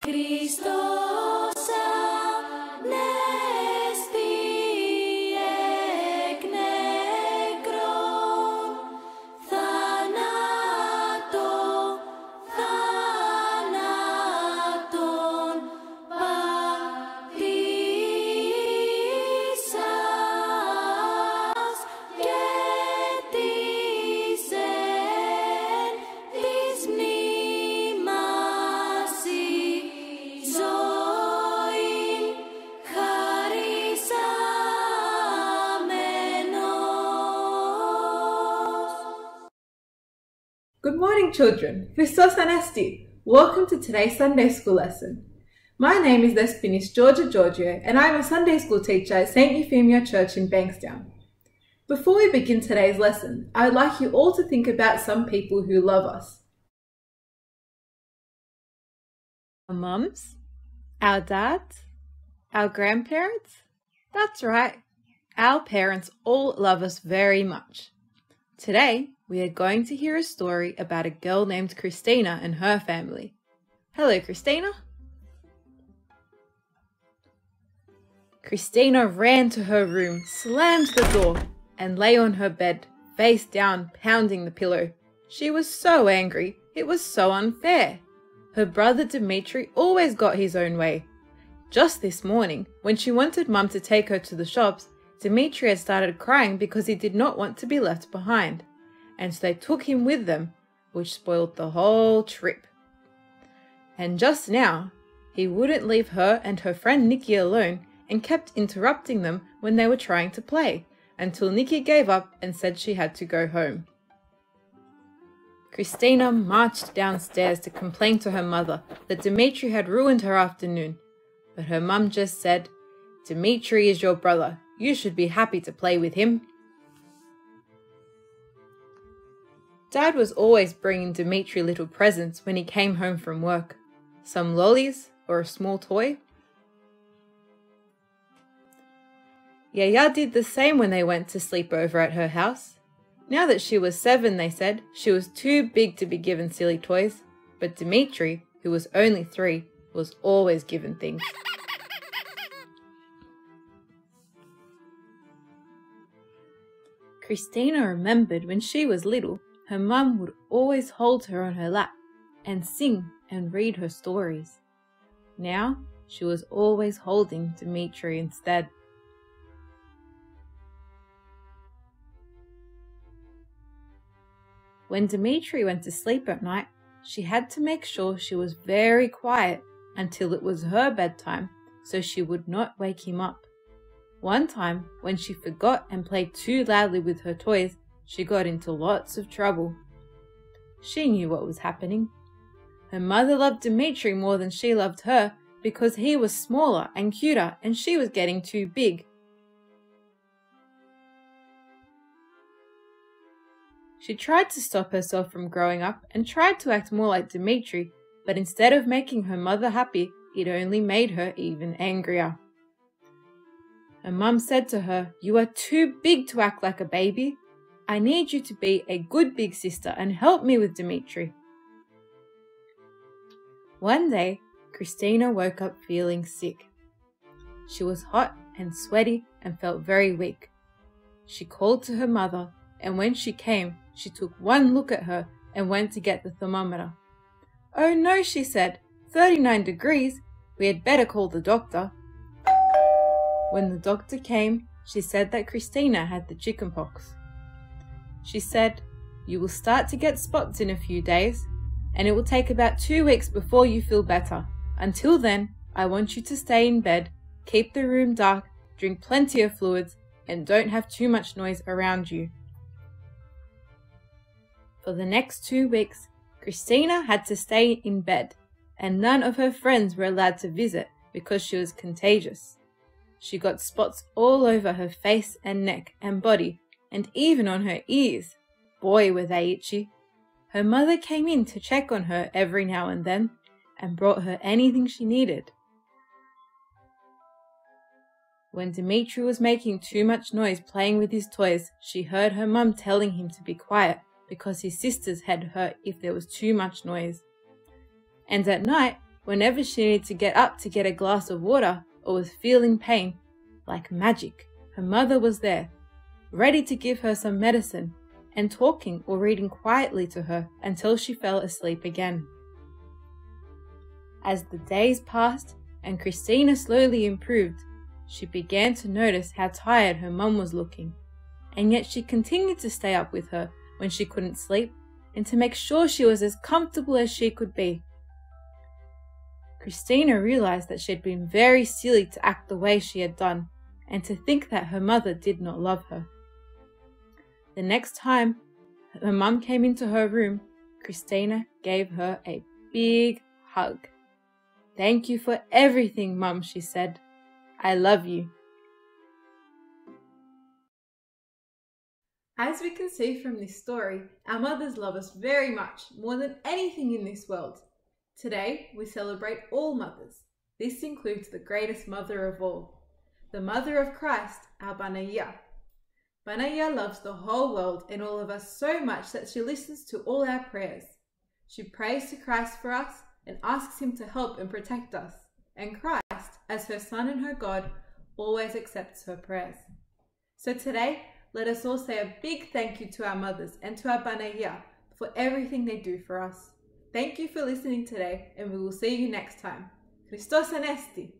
Χριστός ανέστη εκ νεκρών, θάνατον πατήσας και τίσεν της μνήμας ζωήν χαρισάμενος. Good morning, children. Christos Anesti. Welcome to today's Sunday school lesson. My name is Thespinis Georgia Georgio, and I'm a Sunday school teacher at St. Euphemia Church in Bankstown. Before we begin today's lesson, I would like you all to think about some people who love us. Our mums, our dads, our grandparents. That's right, our parents all love us very much. Today, we are going to hear a story about a girl named Christina and her family. Hello, Christina. Christina ran to her room, slammed the door, and lay on her bed, face down, pounding the pillow. She was so angry. It was so unfair. Her brother Dimitri always got his own way. Just this morning, when she wanted Mum to take her to the shops, Dimitri had started crying because he did not want to be left behind, and so they took him with them, which spoiled the whole trip. And just now, he wouldn't leave her and her friend Nikki alone and kept interrupting them when they were trying to play, until Nikki gave up and said she had to go home. Christina marched downstairs to complain to her mother that Dimitri had ruined her afternoon, but her mum just said, "Dimitri is your brother. You should be happy to play with him." Dad was always bringing Dimitri little presents when he came home from work. Some lollies or a small toy. Yaya did the same when they went to sleep over at her house. Now that she was 7, they said, she was too big to be given silly toys, but Dimitri, who was only 3, was always given things. Christina remembered when she was little, her mum would always hold her on her lap and sing and read her stories. Now she was always holding Dimitri instead. When Dimitri went to sleep at night, she had to make sure she was very quiet until it was her bedtime so she would not wake him up. One time, when she forgot and played too loudly with her toys, she got into lots of trouble. She knew what was happening. Her mother loved Dimitri more than she loved her because he was smaller and cuter and she was getting too big. She tried to stop herself from growing up and tried to act more like Dimitri, but instead of making her mother happy, it only made her even angrier. Her mum said to her, "You are too big to act like a baby. I need you to be a good big sister and help me with Dimitri." One day, Christina woke up feeling sick. She was hot and sweaty and felt very weak. She called to her mother, and when she came, she took one look at her and went to get the thermometer. "Oh no," she said, 39 degrees. We had better call the doctor." When the doctor came, she said that Christina had the chickenpox. She said, "You will start to get spots in a few days, and it will take about 2 weeks before you feel better. Until then, I want you to stay in bed, keep the room dark, drink plenty of fluids, and don't have too much noise around you." For the next 2 weeks, Christina had to stay in bed, and none of her friends were allowed to visit because she was contagious. She got spots all over her face and neck and body, and even on her ears. Boy, were they itchy. Her mother came in to check on her every now and then, and brought her anything she needed. When Dimitri was making too much noise playing with his toys, she heard her mum telling him to be quiet because his sisters had heard if there was too much noise. And at night, Whenever she needed to get up to get a glass of water or was feeling pain, like magic, her mother was there, ready to give her some medicine and talking or reading quietly to her until she fell asleep again. As the days passed and Christina slowly improved, she began to notice how tired her mum was looking, and yet she continued to stay up with her when she couldn't sleep and to make sure she was as comfortable as she could be. Christina realized that she had been very silly to act the way she had done and to think that her mother did not love her. The next time her mum came into her room, Christina gave her a big hug. "Thank you for everything, Mum," she said. "I love you." As we can see from this story, our mothers love us very much, more than anything in this world. Today, we celebrate all mothers. This includes the greatest mother of all, the mother of Christ, our Banaya. Banaya loves the whole world and all of us so much that she listens to all our prayers. She prays to Christ for us and asks him to help and protect us. And Christ, as her Son and her God, always accepts her prayers. So today, let us all say a big thank you to our mothers and to our Banaya for everything they do for us. Thank you for listening today, and we will see you next time. Christos Anesti!